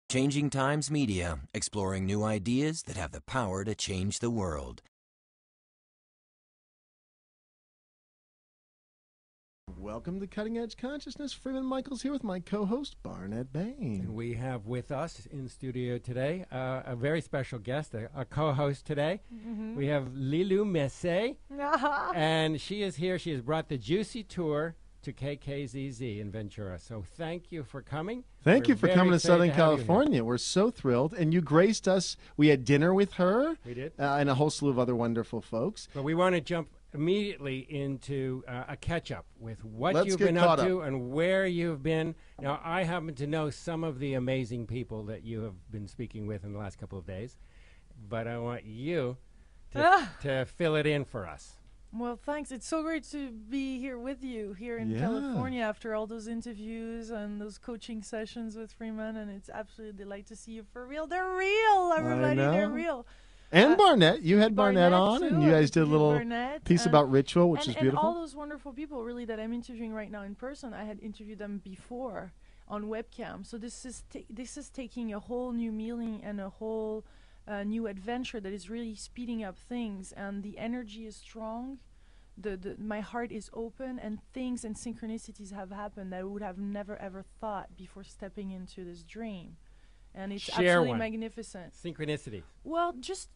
Changing Times Media, exploring new ideas that have the power to change the world. Welcome to Cutting Edge Consciousness. Freeman Michaels here with my co-host, Barnet Bain. And we have with us in studio today a very special guest, a co-host today. We have Lilou Mace, and she is here. She has brought the Juicy Tour to KKZZ in Ventura. So thank you for coming. Thank you for coming to Southern to California. We're so thrilled. And you graced us. We had dinner with her. We did. And a whole slew of other wonderful folks. But we want to jump immediately into a catch-up with what Let's you've get been up caught to and where you've been. Now, I happen to know some of the amazing people that you have been speaking with in the last couple of days, but I want you to fill it in for us. Well, thanks. It's so great to be here with you here in California after all those interviews and those coaching sessions with Freeman, and it's absolutely a delight to see you for real. They're real, everybody. They're real. And Barnet. You had Barnet on, too, and you guys did a little Barnet, piece about ritual, which is beautiful. And all those wonderful people, really, that I'm interviewing right now in person, I had interviewed them before on webcam. So this is taking a whole new meaning and a whole new adventure that is really speeding up things, and the energy is strong. My heart is open, and things and synchronicities have happened that I would have never ever thought before stepping into this dream. And it's absolutely magnificent. Synchronicity. Well, just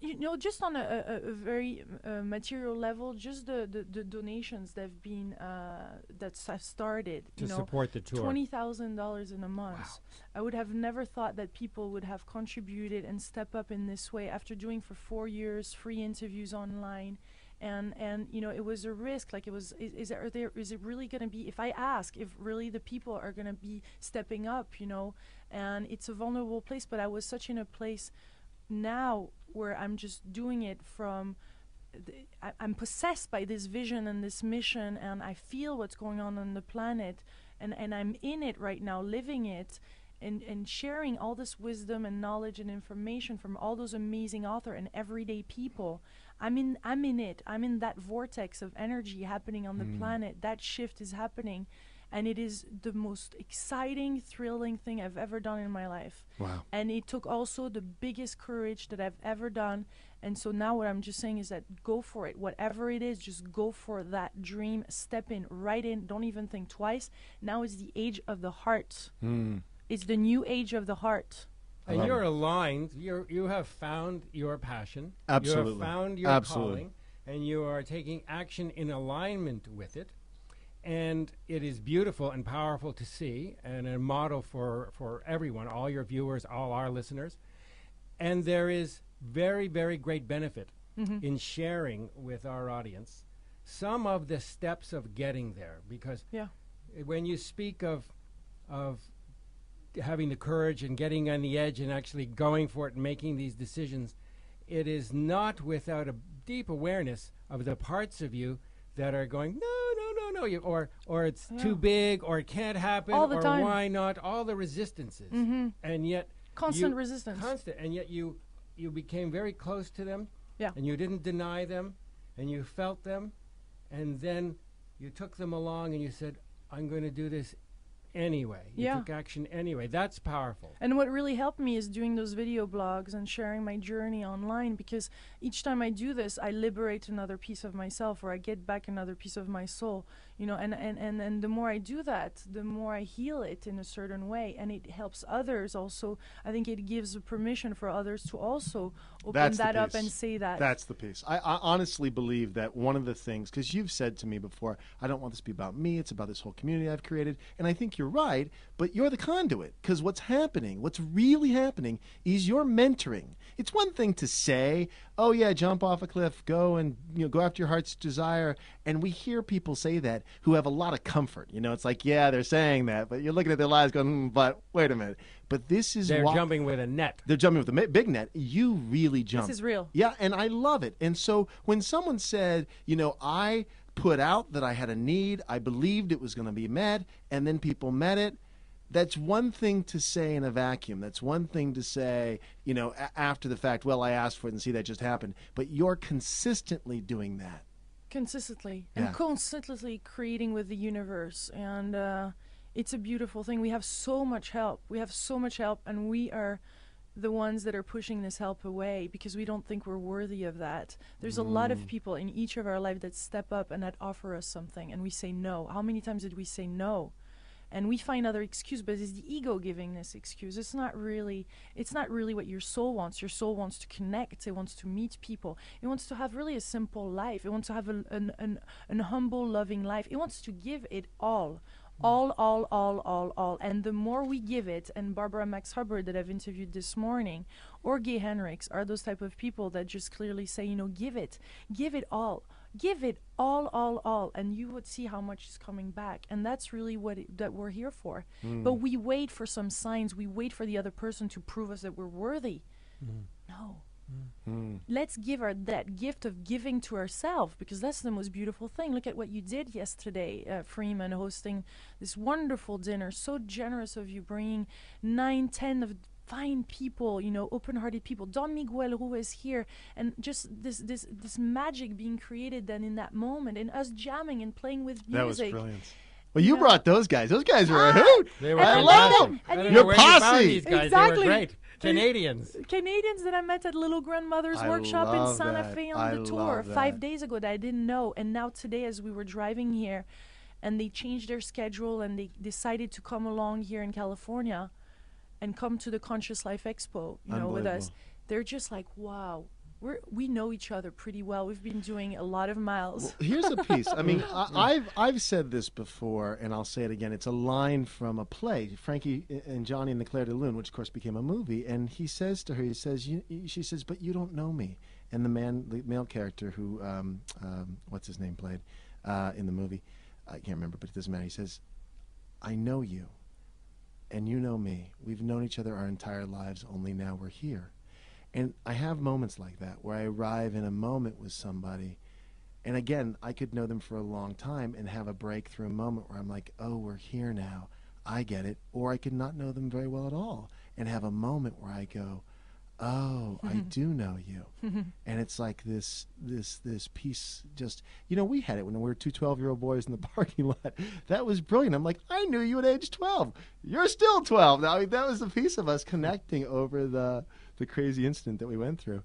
on a very material level, just the donations that have been have started to support the tour. $20,000 in a month. Wow. I would have never thought that people would have contributed and step up in this way after doing for 4 years free interviews online. And it was a risk. Like, is it really going to be, if I ask if really the people are going to be stepping up, and it's a vulnerable place, but I was such in a place now where I'm just doing it from, I'm possessed by this vision and this mission, and I feel what's going on the planet, and I'm in it right now, living it, and sharing all this wisdom and knowledge and information from all those amazing authors and everyday people. I'm in it. I'm in that vortex of energy happening on the planet. That shift is happening, and it is the most exciting, thrilling thing I've ever done in my life. Wow. And it took also the biggest courage that I've ever done. And so now what I'm just saying is that go for it. Whatever it is, just go for that dream. Step in, right in. Don't even think twice. Now is the age of the heart. It's the new age of the heart. And you're aligned. You have found your passion. Absolutely. You have found your calling, and you are taking action in alignment with it. And it is beautiful and powerful to see, and a model for everyone, all your viewers, all our listeners. And there is very, very great benefit in sharing with our audience some of the steps of getting there. Because when you speak of having the courage and getting on the edge and actually going for it and making these decisions, it is not without a deep awareness of the parts of you that are going, no, or it's too big, or it can't happen, all the time. Why not, all the resistances. And yet constant resistance. Constant, and yet you became very close to them, and you didn't deny them, and you felt them, and then you took them along and you said, I'm going to do this anyway. You took action anyway. That's powerful. And what really helped me is doing those video blogs and sharing my journey online, because each time I do this, I liberate another piece of myself, or I get back another piece of my soul, and the more I do that, the more I heal it in a certain way, and it helps others also. I think it gives permission for others to also open that up and say that. That's the piece. I honestly believe that one of the things, because you've said to me before, I don't want this to be about me, it's about this whole community I've created, and I think you're right, but you're the conduit, because what's really happening is you're mentoring. It's one thing to say, oh yeah, jump off a cliff, go and go after your heart's desire, and we hear people say that who have a lot of comfort. It's like, yeah, they're saying that, but you're looking at their lives going, but wait a minute. But this is they're jumping with a net. They're jumping with a big net. You really jump. This is real. Yeah, and I love it. And so when someone said, I put out that I had a need, I believed it was going to be met, and then people met it, that's one thing to say in a vacuum. That's one thing to say, after the fact, well, I asked for it and see that just happened. But you're consistently doing that. Consistently. And constantly creating with the universe. And It's a beautiful thing. We have so much help. We have so much help, and we are the ones that are pushing this help away because we don't think we're worthy of that. There's a lot of people in each of our lives that step up and that offer us something, and we say no. How many times did we say no? And we find other excuse, but it's the ego giving this excuse. It's not really what your soul wants. Your soul wants to connect. It wants to meet people. It wants to have really a simple life. It wants to have an humble, loving life. It wants to give it all. All. And the more we give it, and Barbara Max Hubbard that I've interviewed this morning, or Gay Henricks are those type of people that just clearly say, give it all. Give it all, and you would see how much is coming back. And that's really that we're here for. But we wait for some signs. We wait for the other person to prove us that we're worthy. No. Let's give that gift of giving to ourselves, because that's the most beautiful thing. Look at what you did yesterday, Freeman, hosting this wonderful dinner. So generous of you, bringing 9, 10 of fine people, open-hearted people. Don Miguel Roux is here, and just this magic being created then in that moment, and us jamming and playing with music. That was brilliant. Well, you brought those guys. Those guys were a hoot. They were I love them. I don't Your know where you found posse. these guys. Exactly. They were great. Canadians that I met at Little Grandmother's I workshop in love Santa that. Fe I on the tour love 5 that. days ago that I didn't know. And now today, as we were driving here, and they changed their schedule and they decided to come along here in California and come to the Conscious Life Expo, with us. They're just like, wow. We know each other pretty well. We've been doing a lot of miles. Well, here's a piece. I mean, I've said this before, and I'll say it again. It's a line from a play, Frankie and Johnny and the Claire de Lune, which of course became a movie. And he says to her, she says, "But you don't know me." And the male character who, what's his name, played in the movie, I can't remember, but it doesn't matter. He says, "I know you, and you know me. We've known each other our entire lives. Only now we're here." And I have moments like that where I arrive in a moment with somebody, and again, I could know them for a long time and have a breakthrough moment where I'm like, oh, we're here now. I get it. Or I could not know them very well at all and have a moment where I go, oh, I do know you. And it's like this piece just, we had it when we were two 12-year-old boys in the parking lot. That was brilliant. I'm like, I knew you at age 12. You're still 12. Now, I mean, that was a piece of us connecting over the crazy incident that we went through.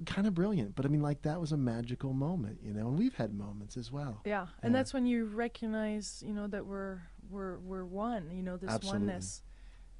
Kind of brilliant. But I mean, like, that was a magical moment, and we've had moments as well. Yeah. And that's when you recognize, that we're one, this Absolutely. oneness.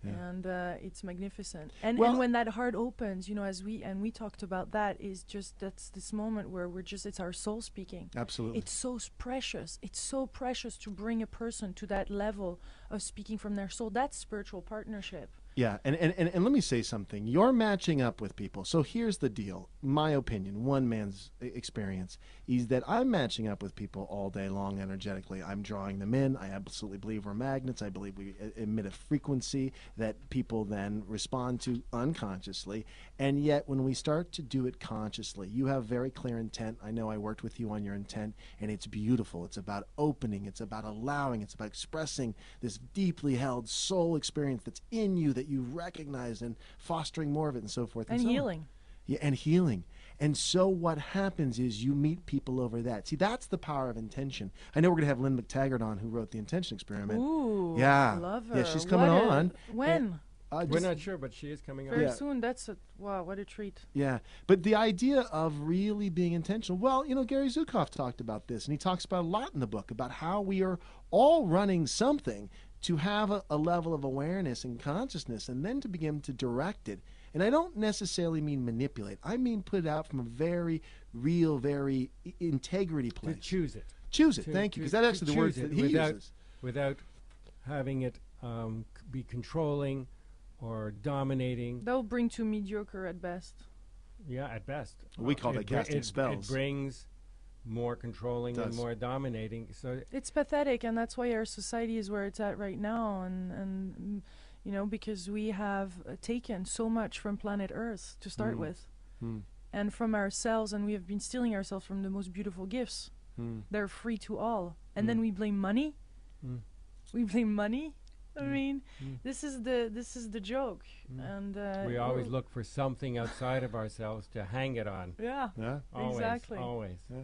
Yeah. And it's magnificent. And when that heart opens, as we talked about, that's this moment where it's our soul speaking. Absolutely. It's so precious. It's so precious to bring a person to that level of speaking from their soul. That's spiritual partnership. Yeah, and let me say something. You're matching up with people. So here's the deal. My opinion, one man's experience, is that I'm matching up with people all day long energetically. I'm drawing them in. I absolutely believe we're magnets. I believe we emit a frequency that people then respond to unconsciously. And yet when we start to do it consciously, you have very clear intent. I know I worked with you on your intent, and it's beautiful. It's about opening. It's about allowing. It's about expressing this deeply held soul experience that's in you that you recognize, and fostering more of it, and so forth and so healing. On. Yeah, and healing. And so what happens is you meet people over that. See, that's the power of intention. I know we're going to have Lynn McTaggart on, who wrote The Intention Experiment. Ooh, yeah, love her. Yeah, she's coming on. When? We're not sure, but she is coming on. Very soon. Wow, what a treat. Yeah, but the idea of really being intentional. Well, Gary Zukav talked about this, and he talks about a lot in the book about how we are all running something to have a level of awareness and consciousness, and then to begin to direct it. And I don't necessarily mean manipulate. I mean put it out from a very real, very integrity place. To choose it. Choose it, thank you, because that's actually the words that he uses. Without having it be controlling or dominating. They'll bring to mediocre at best. Yeah, at best. We call that casting spells. It brings more controlling and more dominating. So it's pathetic, and that's why our society is where it's at right now. And because we have taken so much from planet Earth to start with, and from ourselves, and we have been stealing ourselves from the most beautiful gifts. They're free to all, and then we blame money. We blame money. I mean, this is the joke, and we always look for something outside of ourselves to hang it on. Yeah, Yeah, always, exactly. Always. Yeah.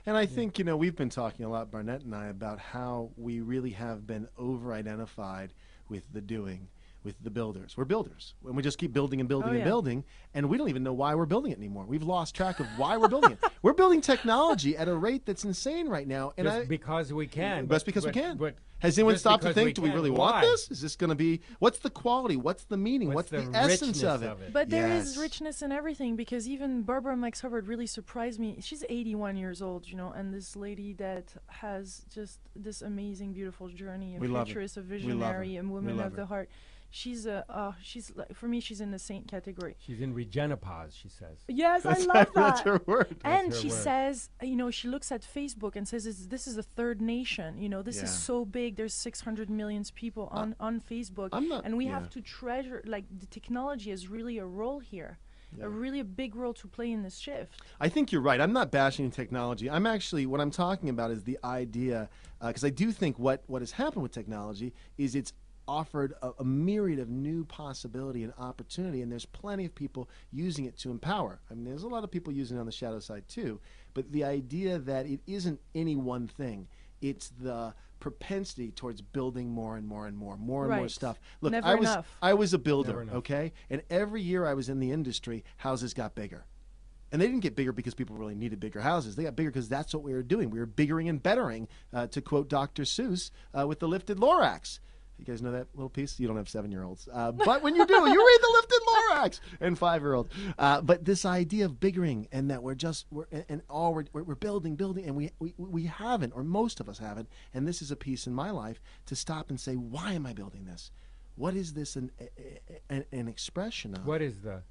And I think, you know, we've been talking a lot, Barnet and I, about how we really have been over-identified with the doing, with the builders. We're builders. And we just keep building and building and building, and we don't even know why we're building it anymore. We've lost track of why we're building it. We're building technology at a rate that's insane right now. And Just because we can. Just because we can. But has anyone just stopped to because think, we do we can, really why? want this? Is this going to be, what's the quality? What's the meaning? What's the essence of it? But there is richness in everything, because even Barbara Max Hubbard really surprised me. She's 81 years old, you know, and this lady that has just this amazing, beautiful journey, a futurist, a visionary, a woman of the heart. She's for me, she's in the saint category. She's in regenopause, she says. Yes, I love that. That's her word. And she says, you know, she looks at Facebook and says, this is a third nation. You know, this is so big. There's 600 million people on Facebook. And we have to treasure, like, the technology has really a role here. A really big role to play in this shift. I think you're right. I'm not bashing technology. I'm actually, what I'm talking about is the idea, because I do think what has happened with technology is it's offered a myriad of new possibility and opportunity, and there's plenty of people using it to empower. I mean, there's a lot of people using it on the shadow side too, but the idea that it isn't any one thing, it's the propensity towards building more and more and more and more stuff. Look, I was a builder, okay? And every year I was in the industry, houses got bigger. And they didn't get bigger because people really needed bigger houses. They got bigger because that's what we were doing. We were biggering and bettering, to quote Dr. Seuss, with the lifted Lorax. You guys know that little piece? You don't have 7-year-olds. But when you do, you read the lifted Lorax and 5-year-olds. But this idea of biggering, and that we're building, and we haven't, or most of us haven't, and this is a piece in my life, to stop and say, why am I building this? What is this an expression of? What is the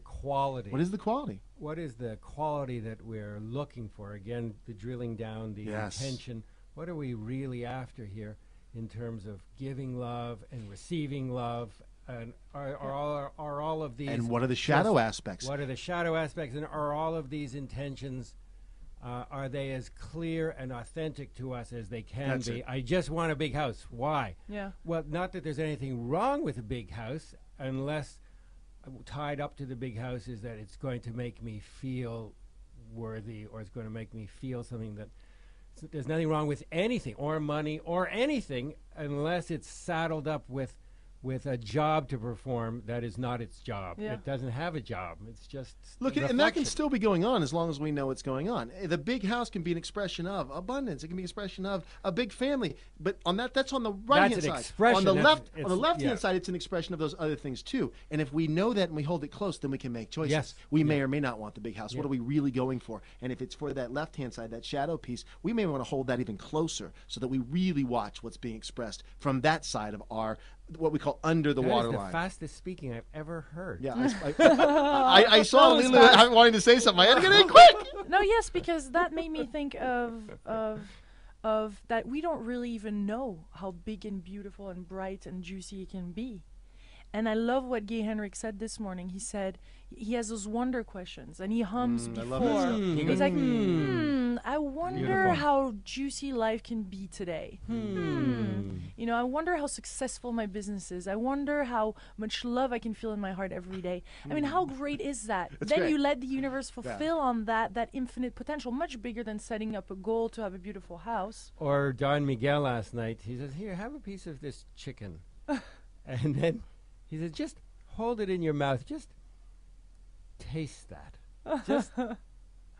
quality? What is the quality? What is the quality that we're looking for? Again, the drilling down, the intention. What are we really after here in terms of giving love and receiving love? And are all of these... And what are the shadow aspects? What are the shadow aspects? And are all of these intentions, are they as clear and authentic to us as they can be? I just want a big house. Why? Yeah. Well, not that there's anything wrong with a big house, unless tied up to the big house is that it's going to make me feel worthy, or it's going to make me feel something that... There's nothing wrong with anything, or money, or anything, unless it's saddled up with a job to perform that is not its job. Yeah. It doesn't have a job. It's just look, and that can still be going on as long as we know what's going on. The big house can be an expression of abundance. It can be an expression of a big family. But on that's on the right hand side. Expression. On the left hand side, it's an expression of those other things too. And if we know that and we hold it close, then we can make choices. Yes. We may or may not want the big house. What are we really going for? And if it's for that left hand side, that shadow piece, we may want to hold that even closer so that we really watch what's being expressed from that side of our, what we call under the waterline. That is the fastest speaking I've ever heard. Yeah, I saw Lilou wanting to say something. I had to get in quick. No, yes, because that made me think of that we don't really even know how big and beautiful and bright and juicy it can be. And I love what Gay Henrik said this morning. He said he has those wonder questions, and he hums before. He's like, I wonder how juicy life can be today. You know, I wonder how successful my business is. I wonder how much love I can feel in my heart every day. I mean, how great is that? Then you let the universe fulfill on that infinite potential, much bigger than setting up a goal to have a beautiful house. Or Don Miguel last night, he says, here, have a piece of this chicken. And then he said, just hold it in your mouth. Just taste that. Just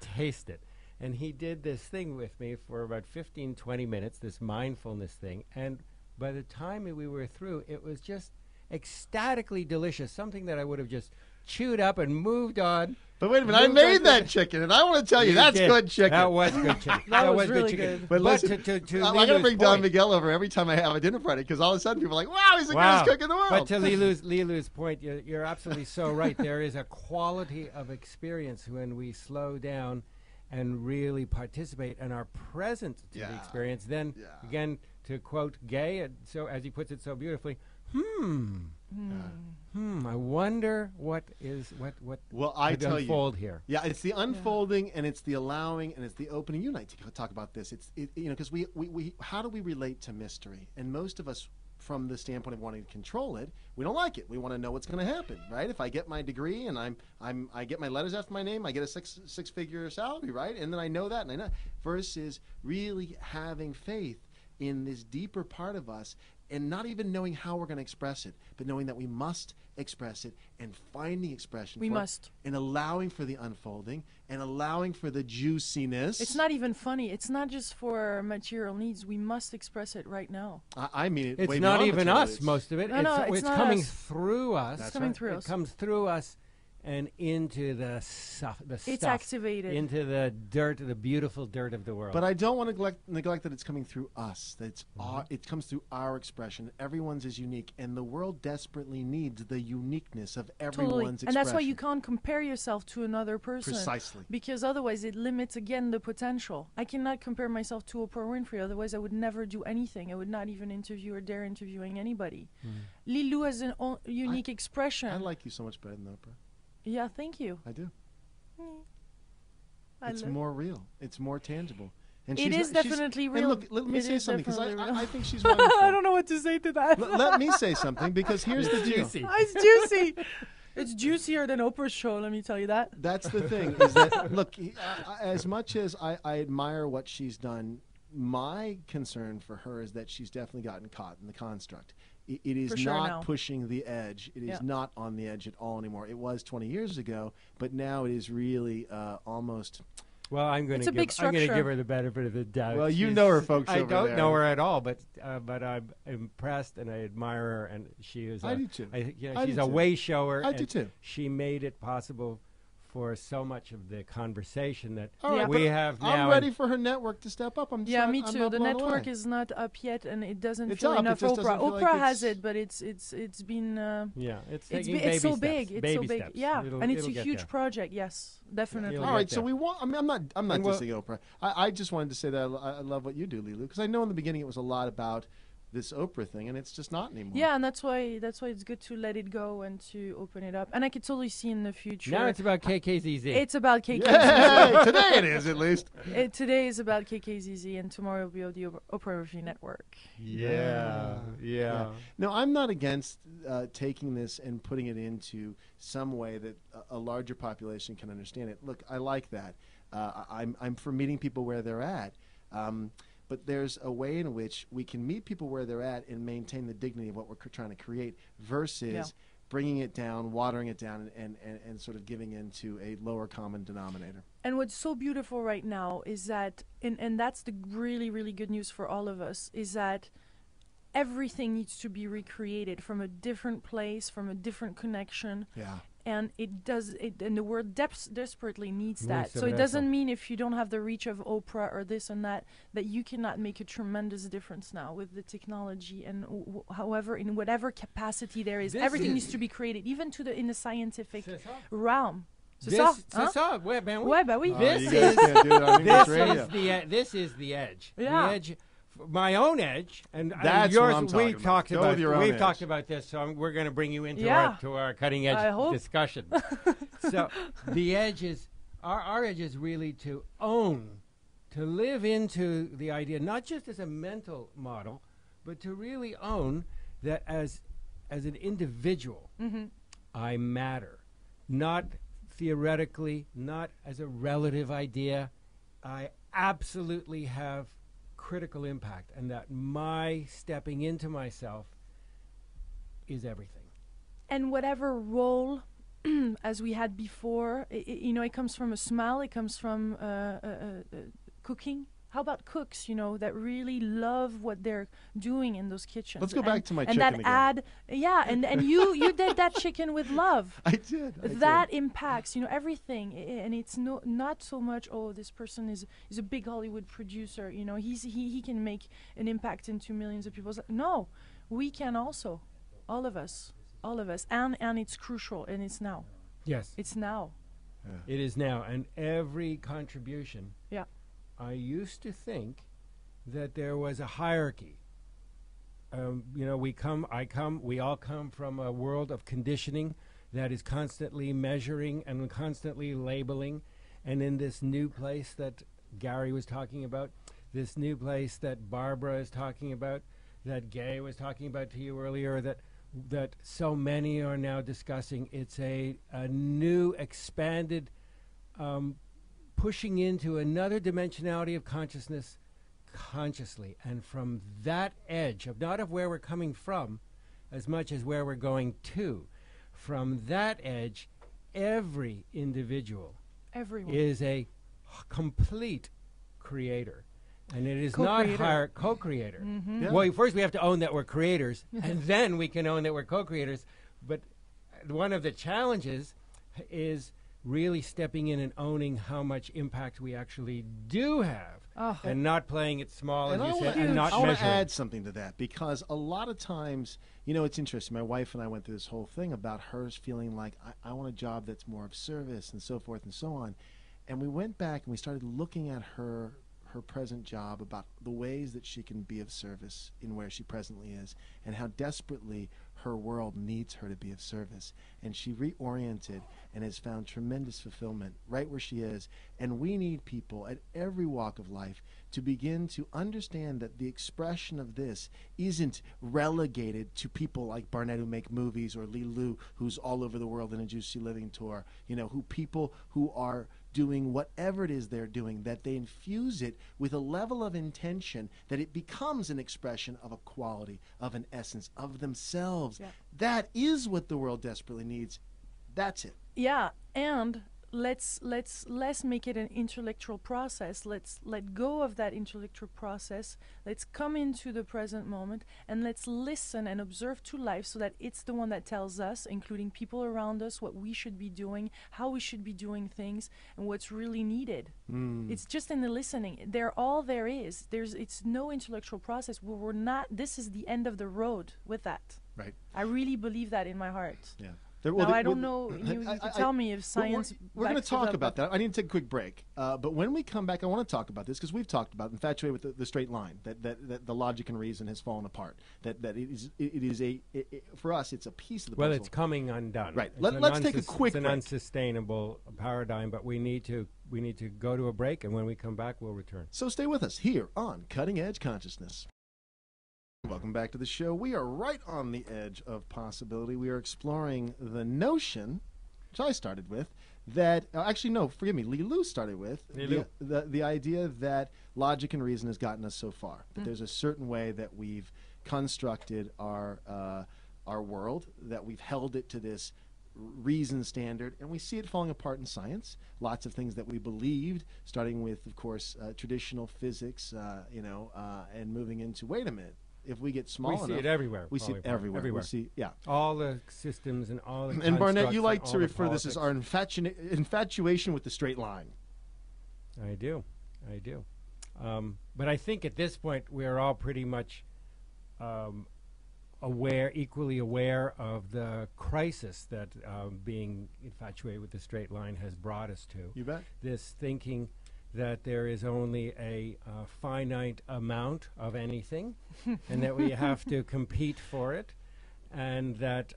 taste it. And he did this thing with me for about 15, 20 minutes, this mindfulness thing. And by the time we were through, it was just ecstatically delicious, something that I would have just chewed up and moved on. But wait a minute, I made that chicken, and I want to tell you, that's good chicken. That was good chicken. That was really good chicken. good. But listen, to I got to bring Don Miguel over every time I have a dinner party, because all of a sudden people are like, wow, he's the greatest cook in the world. But to Lilou's point, you're absolutely so right. There is a quality of experience when we slow down and really participate and are present to the experience. Then, again, to quote Gay, so as he puts it so beautifully, I wonder what I could tell unfold here. Yeah, it's the unfolding and it's the allowing and it's the opening. You and I talk about this. It's because we how do we relate to mystery? And most of us from the standpoint of wanting to control it, we don't like it. We want to know what's going to happen, right? If I get my degree and I get my letters after my name, I get a six-figure salary, right? And then I know that, and I know. Versus really having faith in this deeper part of us, and not even knowing how we're going to express it, but knowing that we must express it and finding expression We for must. it, and allowing for the unfolding and allowing for the juiciness. It's not even funny. It's not just for material needs. We must express it right now. I mean it. It's way not beyond even material. us, most of it. No, it's it's not coming us. through us. It's coming through us. It comes through us and into the stuff. It's activated. Into the dirt, the beautiful dirt of the world. But I don't want to neglect that it's coming through us. That it comes through our expression. Everyone's is unique, and the world desperately needs the uniqueness of everyone's expression. And that's why you can't compare yourself to another person. Precisely. Because otherwise it limits again the potential. I cannot compare myself to Oprah Winfrey, otherwise I would never do anything. I would not even interview or dare interviewing anybody. Lilou has an unique expression. I like you so much better than Oprah. Yeah, thank you. I do. I It's love- more real. It's more tangible. And It is definitely real. And look, let me It say is something, because definitely real. I think she's wonderful. I don't know what to say to that. Let me say something, because here's the deal. Juicy. It's juicy. It's juicier than Oprah's show, let me tell you that. That's the thing. Is that look? As much as I admire what she's done, my concern for her is that she's definitely gotten caught in the construct. It is For sure not now. pushing the edge. It is Yeah. not on the edge at all anymore. It was 20 years ago, but now it is really almost. Well, I'm going It's to a big give structure. her the benefit of the doubt. Well, you She's- know her, folks. I over don't there. know her at all, but I'm impressed and I admire her, and she is. I do too. I She's do a too. way shower. I and do too. She made it possible for so much of the conversation that All right, we but have now. I'm ready for her network to step up. I'm Yeah, just me not- I'm too. not The blown network away. is not up yet, and it doesn't It's feel up, it enough just doesn't Oprah. feel Oprah like has it's- it, but it's been Yeah, it's it's, taking bi- baby it's so steps. big. It's baby so big. steps. Yeah, It'll- and it's a it'll get huge there. project. Yes, definitely. You'll All get right, so there. we want. I mean, I'm not And we'll- dissing Oprah. I just wanted to say that I love what you do, Lilou, because I know in the beginning it was a lot about this Oprah thing, and it's just not anymore. Yeah, and that's why it's good to let it go and to open it up. And I could totally see in the future. Now it's about KKZZ. It's about KKZZ. Yay! Today it is, at least. Today is about KKZZ, and tomorrow will be on the Oprah Winfrey Network. yeah. No, I'm not against taking this and putting it into some way that a larger population can understand it. Look, I like that. I'm for meeting people where they're at. But there's a way in which we can meet people where they're at and maintain the dignity of what we're trying to create versus bringing it down, watering it down, and sort of giving into a lower common denominator. And what's so beautiful right now is that, and that's the really, really good news for all of us, is that everything needs to be recreated from a different place, from a different connection. Yeah. And it does it, and the world desperately needs that. Muy So it doesn't sabroso. mean if you don't have the reach of Oprah or this and that you cannot make a tremendous difference now with the technology and however in whatever capacity there is. This Everything is- needs to be created, even to the in the scientific C'est ça. realm. C'est This, ça, c'est hein? ça. Ouais, ben oui. Ouais, bah oui. This you guys is- can't do it on English This radio. is this is the edge. Yeah. The edge. My own edge, and That's yours. what I'm talking We've about. talked Go about. with your own We've edge. talked about this, so we're going to bring you into Yeah. our cutting edge I hope. discussion. So the edge is our edge is really to own, to live into the idea, not just as a mental model, but to really own that as an individual, I matter, not theoretically, not as a relative idea. I absolutely have critical impact, and that my stepping into myself is everything. And whatever role, as we had before, it comes from a smile. It comes from cooking. How about cooks? That really love what they're doing in those kitchens. Let's go back to my and chicken that again. and you did that chicken with love. I did. That impacts everything, and it's not so much this person is a big Hollywood producer, he can make an impact into millions of people. No, we can also, all of us, and it's crucial, and it's now. Yes, It's now. it is now, and every contribution. Yeah. I used to think that there was a hierarchy. We all come from a world of conditioning that is constantly measuring and constantly labeling. And in this new place that Gary was talking about, this new place that Barbara is talking about, that Gay was talking about to you earlier, that so many are now discussing. It's a new, expanded, pushing into another dimensionality of consciousness consciously. And from that edge, of not of where we're coming from as much as where we're going to, from that edge, every individual Everyone. is a complete creator. And it is Co-creator. not co-creator. Mm-hmm. Yeah. Well, first we have to own that we're creators, and then we can own that we're co-creators. But one of the challenges is really stepping in and owning how much impact we actually do have, Oh. and not playing it small, And as you I said, wanna- and not I want to measuring. add something to that, because a lot of times, you know, it's interesting. My wife and I went through this whole thing about hers feeling like, I want a job that's more of service and so forth and so on. And we went back and we started looking at her present job, about the ways that she can be of service in where she presently is, and how desperately her world needs her to be of service. And she reoriented and has found tremendous fulfillment right where she is. And we need people at every walk of life to begin to understand that the expression of this isn't relegated to people like Barnet, who make movies, or Lilou, who's all over the world in a Juicy Living tour, you know, people who are doing whatever it is they're doing, that they infuse it with a level of intention that it becomes an expression of a quality, of an essence, of themselves. Yeah. That is what the world desperately needs. That's it. Yeah, and let's make it an intellectual process. Let's let go of that intellectual process. Let's come into the present moment, and let's listen and observe to life, so that it's the one that tells us, including people around us, what we should be doing, how we should be doing things, and what's really needed. It's just in the listening. All there is. It's no intellectual process. We're not. This is the end of the road with that. Right. I really believe that in my heart. Yeah. Now, I don't know. You can tell me if science. We're going to backs it talk up, about but- that. I need to take a quick break. But when we come back, I want to talk about this, because we've talked about infatuated with the straight line, that the logic and reason has fallen apart. That for us, it's a piece of the Well, puzzle. it's coming undone. Right. It's Let's take a quick It's an break. unsustainable paradigm, but we need to go to a break, and when we come back, we'll return. So stay with us here on Cutting Edge Consciousness. Welcome back to the show. We are right on the edge of possibility. We are exploring the notion, which I started with, that actually no, forgive me, Lilou started with Lilou. the idea that logic and reason has gotten us so far. That there's a certain way that we've constructed our world, that we've held it to this reason standard, and we see it falling apart in science. Lots of things that we believed, starting with, of course, traditional physics, and moving into, wait a minute, if we get small We enough, see it everywhere. we see falling it apart. everywhere. We see, yeah. All the systems and all the And Barnet, you constructs like and to all the refer this as politics. our infatuation with the straight line. I do. But I think at this point we're all pretty much equally aware of the crisis that being infatuated with the straight line has brought us to. You bet. This thinking that there is only a finite amount of anything, and that we have to compete for it, and that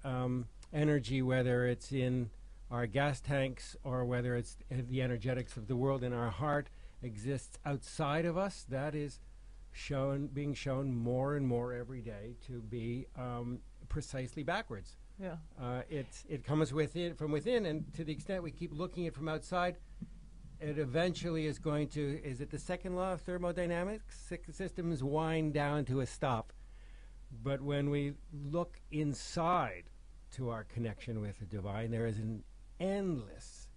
energy, whether it's in our gas tanks or whether it's the energetics of the world in our heart, exists outside of us. That is being shown more and more every day to be precisely backwards. Yeah. It comes from within, and to the extent we keep looking at it from outside, it eventually is going to, is it the second law of thermodynamics? Systems wind down to a stop. But when we look inside to our connection with the divine, there is an endless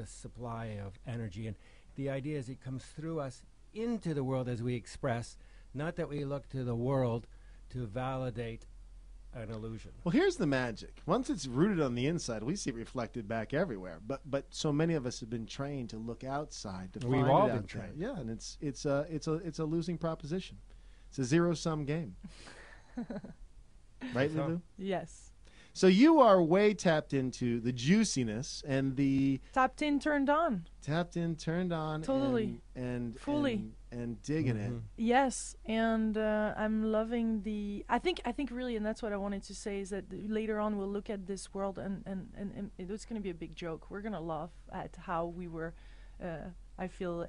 supply of energy. And the idea is it comes through us into the world as we express, not that we look to the world to validate an illusion. Well, here's the magic. Once it's rooted on the inside, we see it reflected back everywhere. But so many of us have been trained to look outside to We've find all it been out there. trained. Yeah, and it's a losing proposition. It's a zero-sum game. Right, So- Lilou? Yes. So you are way tapped into the juiciness and the Tapped in, turned on. tapped in, turned on, Totally. and Fully. and digging it. Yes, and I'm loving the. I think really, and that's what I wanted to say, is that later on we'll look at this world, and it's going to be a big joke. We're going to laugh at how we were. I feel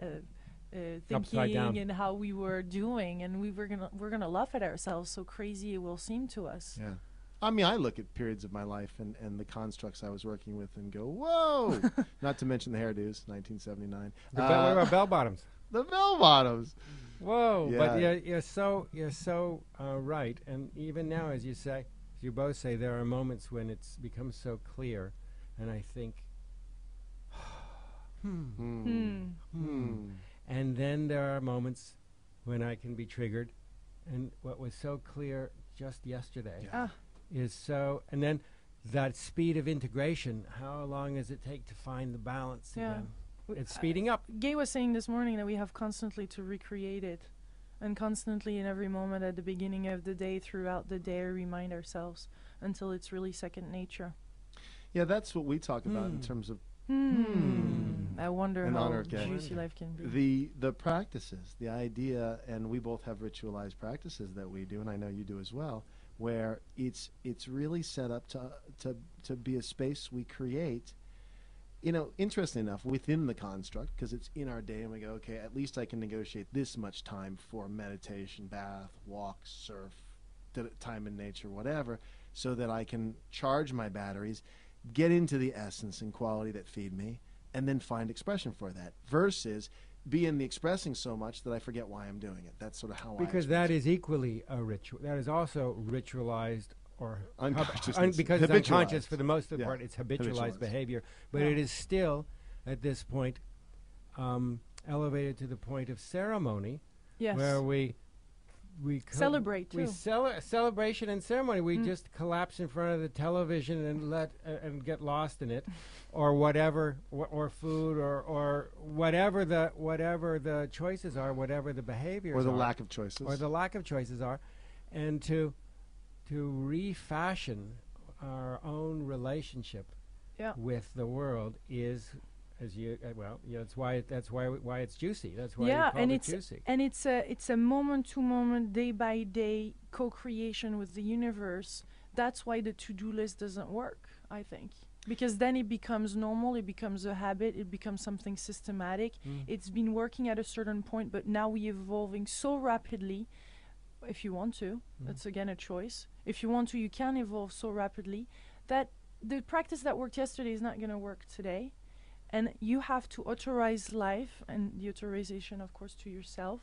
Upside down. thinking and how we were doing, and we're gonna laugh at ourselves. So crazy it will seem to us. Yeah. I mean, I look at periods of my life and the constructs I was working with and go, whoa! Not to mention the hairdos, 1979. What about bell bottoms? The bell bottoms. Whoa! Yeah. But you're so right. And even now, as you say, as you both say, there are moments when it's becomes so clear, and I think, And then there are moments when I can be triggered, and what was so clear just yesterday is so. And then that speed of integration. How long does it take to find the balance again? It's speeding up. Gay was saying this morning that we have constantly to recreate it, and constantly in every moment at the beginning of the day, throughout the day, remind ourselves until it's really second nature. Yeah, that's what we talk about in terms of I wonder An how honor, Gay. juicy life can be. the practices, the idea, and we both have ritualized practices that we do, and I know you do as well, where it's really set up to be a space we create. You know, interesting enough, within the construct, because it's in our day, and we go, okay, at least I can negotiate this much time for meditation, bath, walk, surf, time in nature, whatever, so that I can charge my batteries, get into the essence and quality that feed me, and then find expression for that, versus be in the expressing so much that I forget why I'm doing it. That's sort of how Because that is equally a ritual. That is also ritualized or Unconsciousness. because it's unconscious for the most of the Yeah. part. It's habitualized Habitualized. behavior, but it is still at this point elevated to the point of ceremony, Yes. where we Celebrate, We too. celebration and ceremony. We just collapse in front of the television and let and get lost in it, or whatever, or food, or whatever the choices are, whatever the behaviors or the are, lack of choices, or the lack of choices are, and to refashion our own relationship with the world is. As you that's why it's juicy. That's why you call it juicy. And it's a moment to moment, day by day co-creation with the universe. That's why the to-do list doesn't work, I think, because then it becomes normal, it becomes a habit, it becomes something systematic. It's been working at a certain point, but now we're evolving so rapidly. If you want to, that's again a choice. If you want to, you can evolve so rapidly that the practice that worked yesterday is not going to work today. And you have to authorize life, and the authorization, of course, to yourself,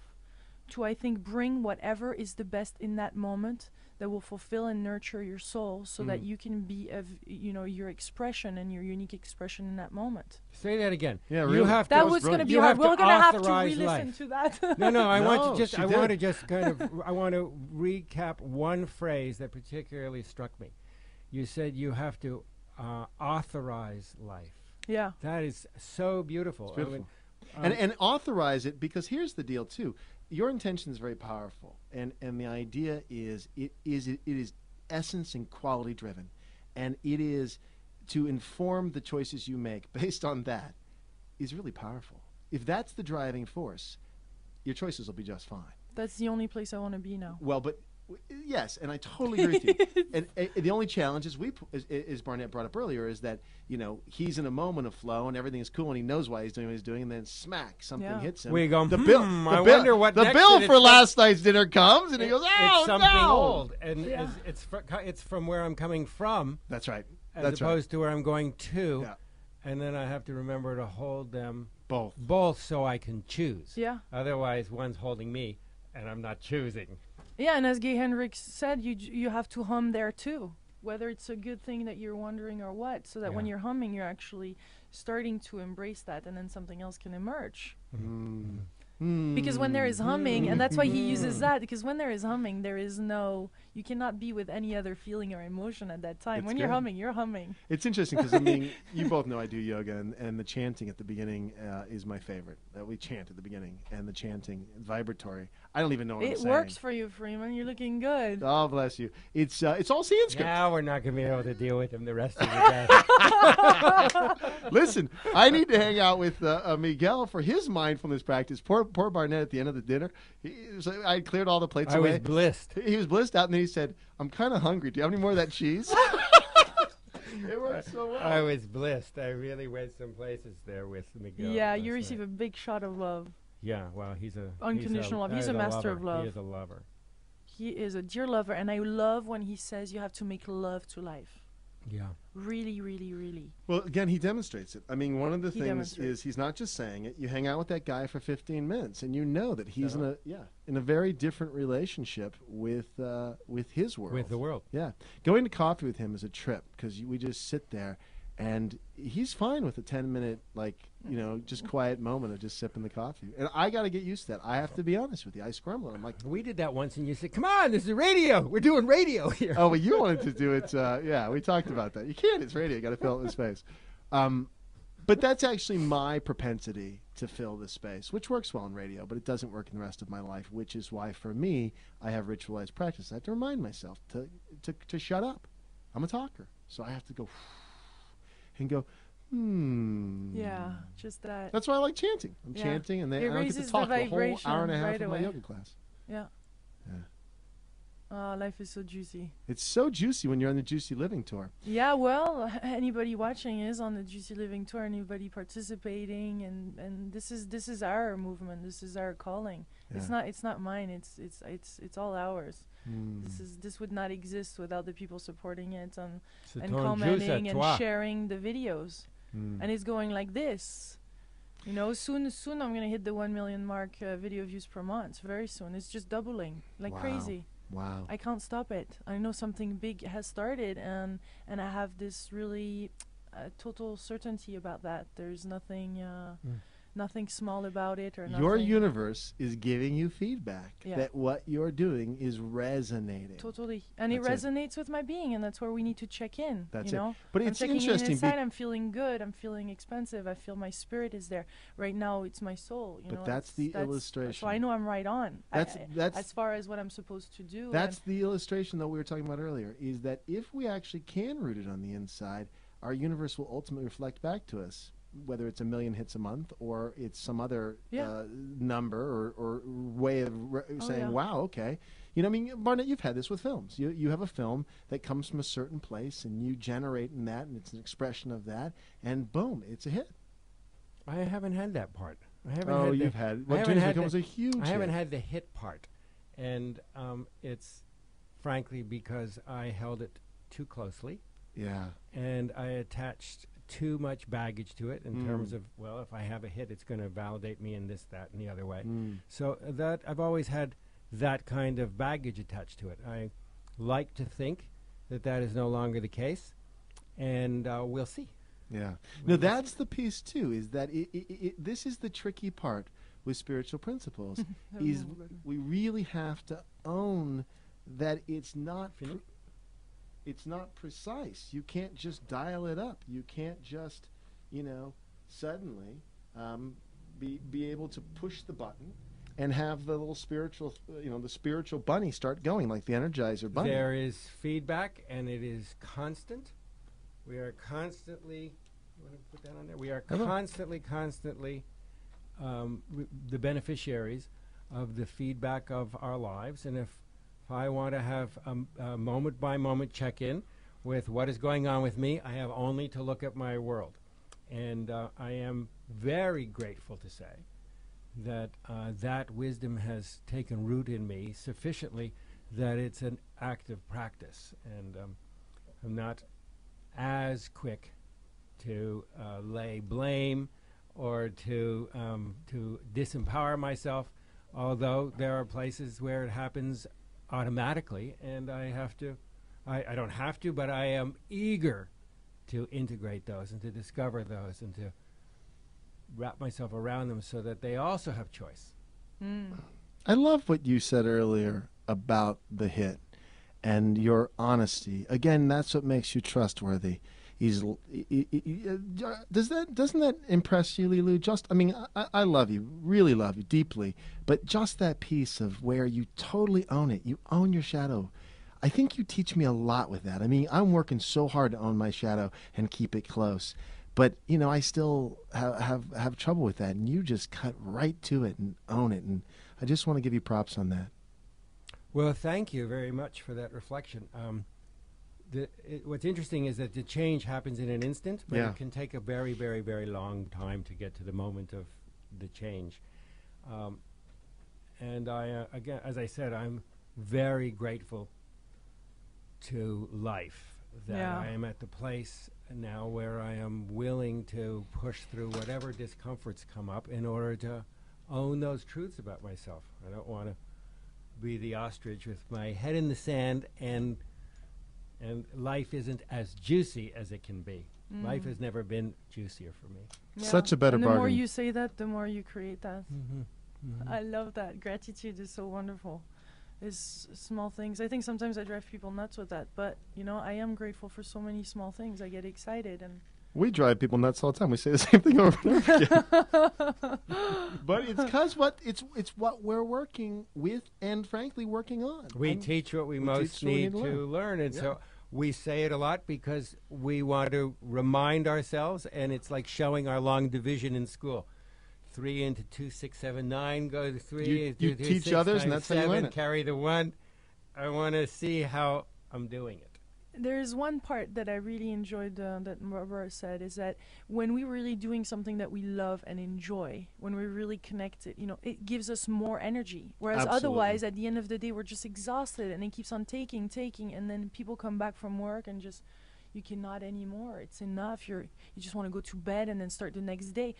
to, I think, bring whatever is the best in that moment that will fulfill and nurture your soul, so that you can be your expression and your unique expression in that moment. Say that again. Yeah, you really. have That to, was going to be you hard. have We're to going to have to authorize re-listen life. to that. No, I want No, to just she I want to did. just kind of I want to recap one phrase that particularly struck me. You said you have to authorize life. Yeah. That is so beautiful. It's beautiful. I mean, and authorize it, because here's the deal too. Your intention is very powerful, and the idea is it is essence and quality driven, and it is to inform the choices you make based on that is really powerful. If that's the driving force, your choices will be just fine. That's the only place I want to be now. Well, but yes, and I totally agree with you. And the only challenge is as Barnet brought up earlier, is that he's in a moment of flow and everything is cool and he knows why he's doing what he's doing, and then smack, something hits him. we go, the I wonder what the next, bill and for it's last night's dinner comes, and he goes, "Oh it's something no!" old, and it's from where I'm coming from, That's right. as That's opposed to where I'm going to, Yeah. and then I have to remember to hold them Both. so I can choose. Yeah. Otherwise, one's holding me, and I'm not choosing. Yeah, and as Gay Hendricks said, you have to hum there too, whether it's a good thing that you're wondering or what, so that when you're humming, you're actually starting to embrace that, and then something else can emerge. Because when there is humming, and that's why he uses that, because when there is humming, you cannot be with any other feeling or emotion at that time. It's When you're good. humming, you're humming. It's interesting because, I mean, you both know I do yoga, and the chanting at the beginning is my favorite. We chant at the beginning, and the chanting, vibratory. I don't even know what I'm It saying. works for you, Freeman. You're looking good. Oh, bless you. It's all Sanskrit. Now we're not going to be able to deal with him the rest of the day. Listen, I need to hang out with Miguel for his mindfulness practice. Poor Barnet at the end of the dinner. I cleared all the plates I away. was blissed. He was blissed out, and then he said, "I'm kind of hungry. Do you have any more of that cheese?" It worked so well. I was blissed. I really went some places there with Miguel. Yeah, last you receive night. a big shot of love. Yeah, well, he's a Unconditional love. He's a master of lover. love. He is a lover. He is a dear lover, and I love when he says you have to make love to life. Yeah. Really, really, really. Well, again, he demonstrates it. I mean, one of the He things demonstrates. is he's not just saying it. You hang out with that guy for 15 minutes, and you know that he's in a very different relationship with his world. With the world. Yeah, going to coffee with him is a trip because we just sit there, and he's fine with a 10-minute, just quiet moment of just sipping the coffee. And I got to get used to that. I have to be honest with you. I scramble. I'm like, We did that once, and you said, "Come on, this is radio. We're doing radio here." oh, well, you wanted to do it. Yeah, we talked about that. You can't. It's radio. You got to fill it with space. But that's actually my propensity to fill the space, which works well in radio, but it doesn't work in the rest of my life, which is why, for me, I have ritualized practice. I have to remind myself to shut up. I'm a talker, so I have to go and go, Yeah, just that. That's why I like chanting. I'm Yeah. chanting, and then It I don't get raises to the talk the whole vibration hour and a half right of my away. yoga class. Yeah. Yeah. Oh, life is so juicy. It's so juicy when you're on the Juicy Living tour. Yeah, well, anybody watching is on the Juicy Living tour. Anybody participating, and this is our movement. This is our calling. Yeah. It's not mine. It's all ours. This would not exist without the people supporting it and C'est ton commenting juice à and toi. sharing the videos. And it's going like this. You know, soon I'm gonna hit the 1 million mark video views per month. Very soon. It's just doubling like Wow. crazy. Wow. I can't stop it. I know something big has started, and I have this really total certainty about that. There's nothing nothing small about it or nothing. Your universe is giving you feedback Yeah. that what you're doing is resonating. Totally, and it That's it. resonates with my being, and that's where we need to check in. That's you it. know, But I'm it's checking interesting. in inside. I'm feeling good. I'm feeling expansive. I feel my spirit is there. Right now, it's my soul. You But know, that's the illustration. So I know I'm right on. That's as far as what I'm supposed to do. That's the illustration that we were talking about earlier. Is that if we actually can root it on the inside, our universe will ultimately reflect back to us. Whether it's 1 million hits a month or it's some other number or way of saying, yeah. wow, okay. You know, I mean, Barnet, you've had this with films. You have a film that comes from a certain place and you generate in that and it's an expression of that and boom, it's a hit. I haven't had that part. I haven't Oh, had you've the, had. I What haven't Dreams had Become the- was a huge I haven't hit. had the hit part, and it's frankly because I held it too closely, Yeah. and I attached too much baggage to it in terms of, well, if I have a hit, it's going to validate me in this, that, and the other way. So that I've always had that kind of baggage attached to it. I like to think that that is no longer the case, and we'll see. Yeah. No, that's the piece too. Is that this is the tricky part with spiritual principles? Is we really have to own that it's not. It's not precise. You can't just dial it up. You can't just, suddenly be able to push the button and have the little spiritual, the spiritual bunny start going like the Energizer bunny. There is feedback, and it is constant. We are constantly. You want to put that on there? We are constantly the beneficiaries of the feedback of our lives, and if I want to have a moment-by-moment check-in with what is going on with me, I have only to look at my world. And I am very grateful to say that that wisdom has taken root in me sufficiently that it's an active practice. And I'm not as quick to lay blame or to disempower myself, although there are places where it happens automatically, and I don't have to, but I am eager to integrate those and to discover those and to wrap myself around them so that they also have choice. I love what you said earlier about the hit and your honesty. Again, that's what makes you trustworthy. Doesn't that impress you, Lilou? I love you, really love you deeply, but just that piece of where you totally own it, you own your shadow. I think you teach me a lot with that. I mean, I'm working so hard to own my shadow and keep it close, but I still have trouble with that, and you just cut right to it and own it, and I just want to give you props on that. Well, thank you very much for that reflection. What's interesting is that the change happens in an instant, but Yeah. it can take a very, very, very long time to get to the moment of the change. And I, again, as I said, I'm very grateful to life that I am at the place now where I am willing to push through whatever discomforts come up in order to own those truths about myself. I don't want to be the ostrich with my head in the sand, and life isn't as juicy as it can be. Life has never been juicier for me. Such a better and the bargain. more you say that, the more you create that. I love that. Gratitude is so wonderful. It's small things. I think sometimes I drive people nuts with that, but you know, I am grateful for so many small things. I get excited, and We drive people nuts all the time. We say the same thing over and over again. But it's because it's what we're working with and frankly working on. We teach what we most need to learn, and so we say it a lot because we want to remind ourselves, and it's like showing our long division in school. 3 into 2, 6, 7, 9, go to 3. You teach 6 others, and times that's how you learn 7, it. carry the 1. I want to see how I'm doing it. there's one part that I really enjoyed that Barbara said, is that when we're really doing something that we love and enjoy, when we're really connected, you know, it gives us more energy. Whereas otherwise, at the end of the day, we're just exhausted, and it keeps on taking, and then people come back from work and just, you cannot anymore. It's enough. You just want to go to bed and then start the next day.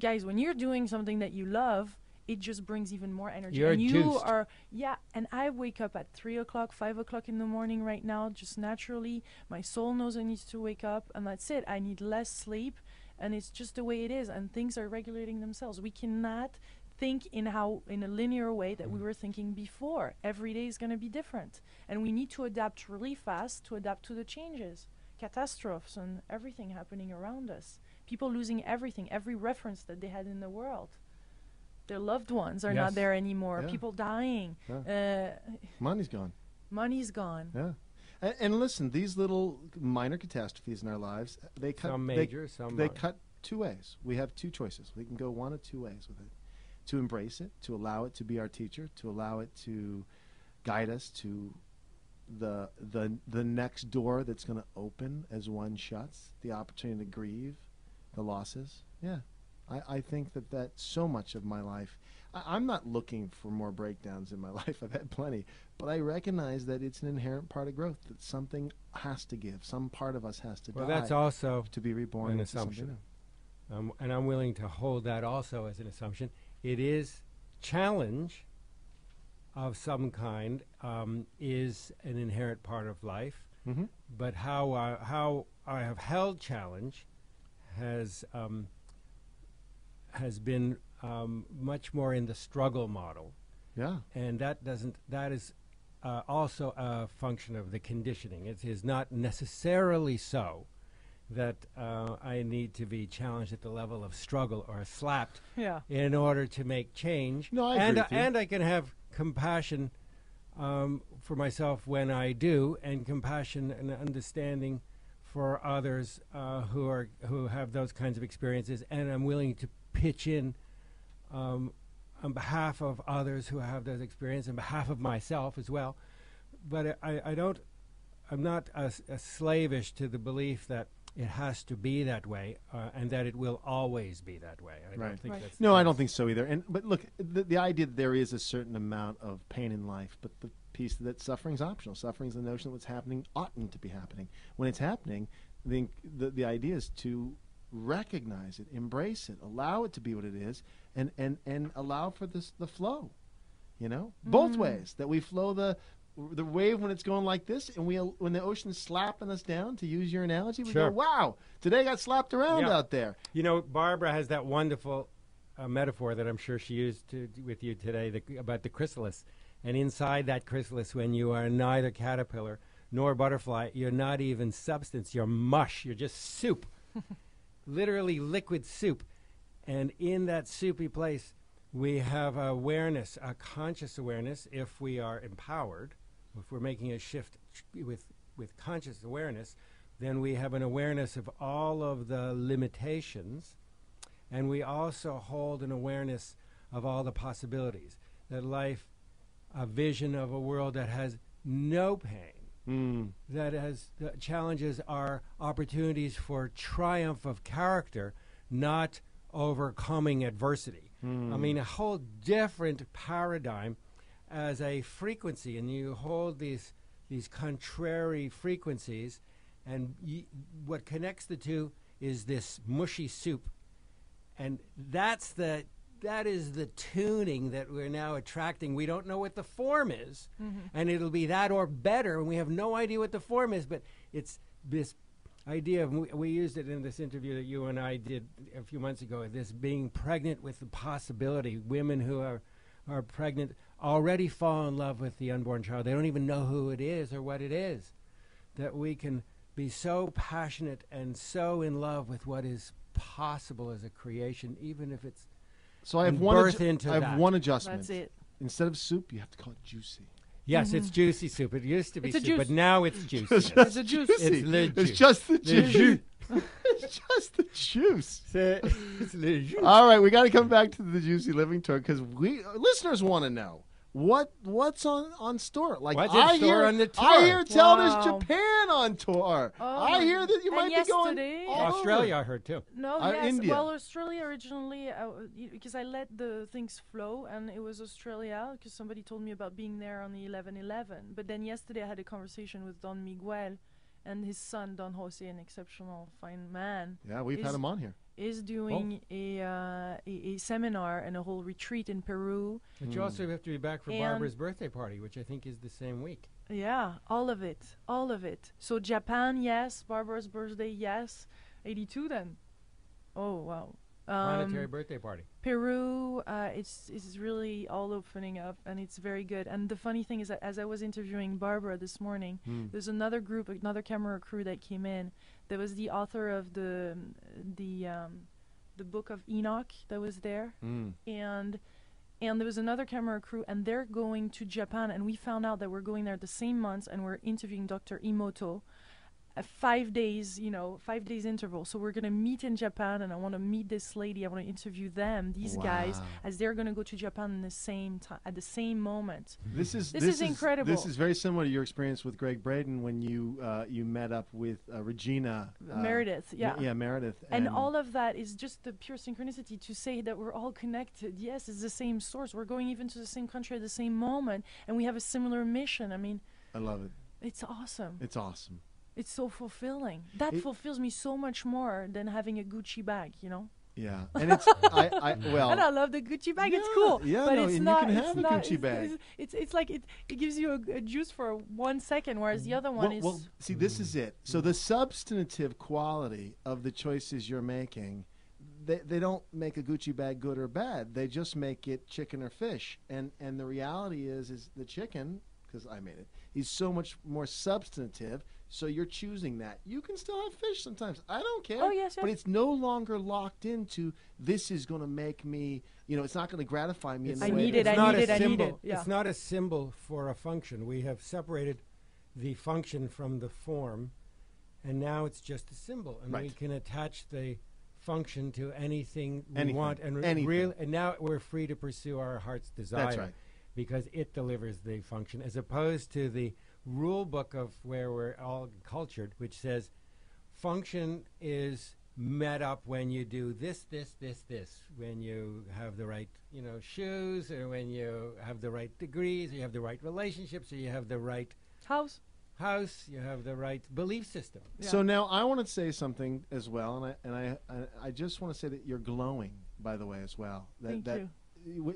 Guys, when you're doing something that you love, it just brings even more energy. You're and you juiced. are, yeah. And I wake up at 3 o'clock, 5 o'clock in the morning right now, just naturally. My soul knows it needs to wake up, and that's it. I need less sleep, and it's just the way it is. And things are regulating themselves. We cannot think in a linear way that we were thinking before. Every day is going to be different, and we need to adapt really fast to adapt to the changes, catastrophes, and everything happening around us. People losing everything, every reference that they had in the world. Their loved ones are not there anymore. Yeah. People dying. Money's gone. Money's gone. Yeah. And listen, these little minor catastrophes in our lives, they cut. Some major, some They minor. cut two ways. We have two choices. We can go one of two ways with it: to embrace it, to allow it to be our teacher, to allow it to guide us to the next door that's going to open as one shuts, the opportunity to grieve the losses. Yeah. I think that so much of my life, I'm not looking for more breakdowns in my life. I've had plenty. But I recognize that it's an inherent part of growth, that something has to give. Some part of us has to die. Well, that's also to be reborn an into something assumption. new. And I'm willing to hold that also as an assumption. It is challenge of some kind is an inherent part of life. Mm-hmm. But how I have held challenge has been much more in the struggle model, Yeah. and that is also a function of the conditioning. It is not necessarily so that I need to be challenged at the level of struggle or slapped Yeah. in order to make change. No, I agree with you. And I can have compassion for myself when I do, and compassion and understanding for others who have those kinds of experiences, and I'm willing to pitch in on behalf of others who have those experiences, on behalf of myself as well. But I'm not slavish to the belief that it has to be that way, and that it will always be that way. I don't think that's the No, I case. don't think so either. But look, the idea that there is a certain amount of pain in life, but the piece that suffering's optional. Suffering's the notion that what's happening oughtn't to be happening. When it's happening, the idea is to recognize it, embrace it, allow it to be what it is, and allow for the flow. You know, both ways, that we flow the wave when it's going like this, and when the ocean's slapping us down, to use your analogy, we Sure. go, wow, today I got slapped around out there. You know, Barbara has that wonderful metaphor that I'm sure she used with you today about the chrysalis. And inside that chrysalis, when you are neither caterpillar nor butterfly, you're not even substance, you're mush, you're just soup. Literally liquid soup. And in that soupy place, we have awareness, a conscious awareness, if we are empowered. If we're making a shift with conscious awareness, then we have an awareness of all of the limitations, and we also hold an awareness of all the possibilities. That life, a vision of a world that has no pain, that has the challenges are opportunities for triumph of character, not overcoming adversity. I mean, a whole different paradigm as a frequency, and you hold these contrary frequencies, and what connects the two is this mushy soup, and that is the tuning that we're now attracting. We don't know what the form is, and it'll be that or better, and we have no idea what the form is, but it's this idea of, we used it in this interview that you and I did a few months ago, this being pregnant with the possibility. Women who are pregnant already fall in love with the unborn child. They don't even know who it is or what it is. That we can be so passionate and so in love with what is possible as a creation, even if it's So I have one adjustment. That's it. Instead of soup, you have to call it juicy. Yes, it's juicy soup. It used to be It's a soup, juice. but now it's juicy. It's Yes. just a juice. juicy. It's le It's juice. just the Le juice. jus. It's just the juice. It's le jus. All right, we got to come back to the Juicy Living Tour because listeners want to know what's on store. Like What's in store on the tour? I hear tell there's Wow. Japan on tour. Oh, I hear that you and might be going yesterday- all over. Australia, I heard too. No, yes. India. Well, Australia originally, because I let the things flow, and it was Australia because somebody told me about being there on the 11/11. But then yesterday I had a conversation with Don Miguel and his son, Don Jose, an exceptional fine man, Yeah, we've had him on here. is doing a seminar and a whole retreat in Peru. But you also have to be back for And- Barbara's birthday party, which I think is the same week. Yeah, all of it, all of it. So Japan, yes. Barbara's birthday, yes. 82 then. Oh wow. Planetary birthday party. Peru, it's really all opening up, and it's very good. And the funny thing is that as I was interviewing Barbara this morning, there's another group, another camera crew that came in. There was the author of the Book of Enoch that was there, and there was another camera crew, and they're going to Japan. And we found out that we're going there the same month, and we're interviewing Dr. Imoto. 5 days, 5 days interval. So we're gonna meet in Japan, and I want to meet this lady. I want to interview them, these guys, Wow. as they're gonna go to Japan in the same time, at the same moment. This is incredible. This is very similar to your experience with Greg Braden when you met up with Regina Meredith, yeah. Meredith, And all of that is just the pure synchronicity to say that we're all connected. Yes, it's the same source. We're going even to the same country at the same moment, and we have a similar mission. I mean, I love it. it's awesome. It's awesome. It's so fulfilling. That fulfills me so much more than having a Gucci bag, Yeah, and it's well. And I love the Gucci bag. It's Yeah, cool. yeah, but no, it's and you not. can it's have a not, Gucci it's, bag. It's like it gives you a juice for 1 second, whereas the other one is. Well, see, this is it. So the substantive quality of the choices you're making, they don't make a Gucci bag good or bad. They just make it chicken or fish. And the reality is the chicken, because I made it, is so much more substantive. So you're choosing that. You can still have fish sometimes. I don't care. Oh, yes, But yes. it's no longer locked into this is going to make me, it's not going to gratify me in the I way need that- it, I not need a it, I need symbol. it. Yeah. It's not a symbol for a function. We have separated the function from the form, and now it's just a symbol. And we Right. can attach the function to anything we Anything. want. And Anything. and now we're free to pursue our heart's desire. That's right. Because it delivers the function, as opposed to the rule book of where we're all cultured, which says function is met up when you do this, when you have the right, shoes, or when you have the right degrees, or you have the right relationships, or you have the right House. you have the right belief system. So now I want to say something as well, and I just want to say that you're glowing, by the way, as well. Thank you.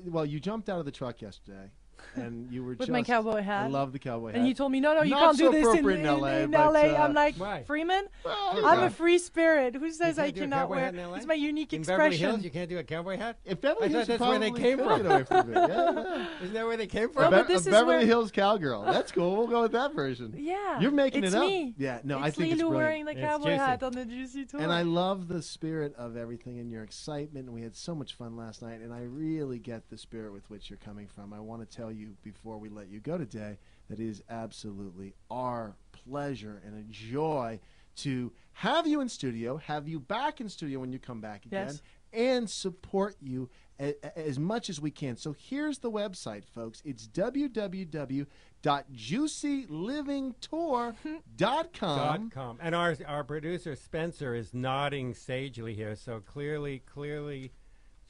Well, you jumped out of the truck yesterday, and you were With my cowboy hat. I love the cowboy hat. And you told me, no, you Not can't so do this in appropriate in LA, in but, LA. I'm like, Why? Freeman, Well, I'm yeah. a free spirit. Who says I can't do a cannot cowboy wear? hat in LA? It's my unique In Beverly expression. Hills, you can't do a cowboy hat? If Beverly I Hills, thought that's where they probably came could from. get away from it. Yeah. Isn't that where they came A, from? but Be- this a is Beverly where- Hills cowgirl. That's cool. We'll go with that version. Yeah, You're making it's it up. me. Yeah, no, I It's think it's Lilou brilliant. wearing the It's cowboy juicy. hat on the Juicy Tour. And I love the spirit of everything and your excitement. We had so much fun last night, and I really get the spirit with which you're coming from. I want to tell you before we let you go today that it is absolutely our pleasure and a joy to have you in studio, have you back in studio when you come back again, Yes. and support you as much as we can. So here's the website, folks. It's www.juicylivingtour.com. .com. And our producer Spencer is nodding sagely here, so clearly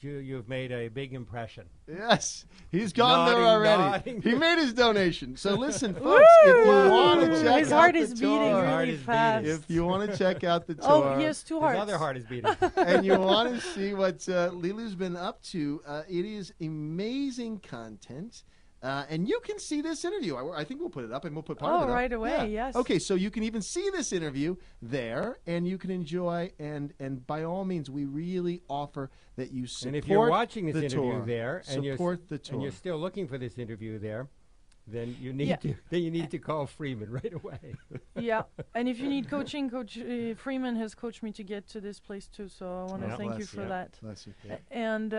you've made a big impression. Yes, he's gone there Nodding, already. nodding. He made his donation. So listen, folks, if you want to check His out heart the is beating tour, Heart really is fast. beating. if you want to check out the tour, Oh, he has two His hearts. other heart is beating. and you want to see what Lilou's been up to, it is amazing content. And you can see this interview. I think we'll put it up, and we'll put part of it up. Right away, Yeah. yes. Okay, so you can even see this interview there, and you can enjoy. And by all means, we really offer that you support. And if you're watching this the interview tour. there, and support the tour. and you're still looking for this interview there, then you need Yeah. to call Freeman right away. Yeah, and if you need coaching, Coach Freeman has coached me to get to this place too. So I want to Yeah. thank you Bless for you. that. Bless you. And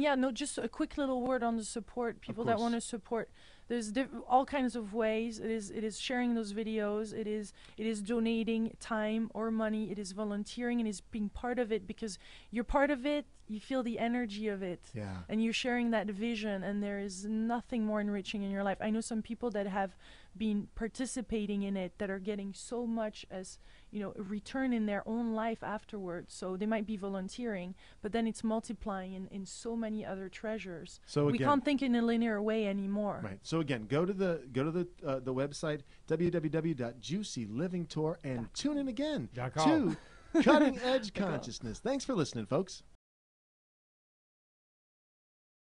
yeah, no, just a quick little word on the support. People that course. want to support. There's all kinds of ways. It is sharing those videos. It is donating time or money. It is volunteering, and is being part of it, because you're part of it. You feel the energy of it, Yeah. and you're sharing that vision. And there is nothing more enriching in your life. I know some people that have been participating in it that are getting so much as a return in their own life afterwards. So they might be volunteering, but then it's multiplying in so many other treasures. So we again, can't think in a linear way anymore. Right. So again, go to the website www.juicylivingtour and tune in again .com. to Cutting Edge Consciousness. Thanks for listening, folks.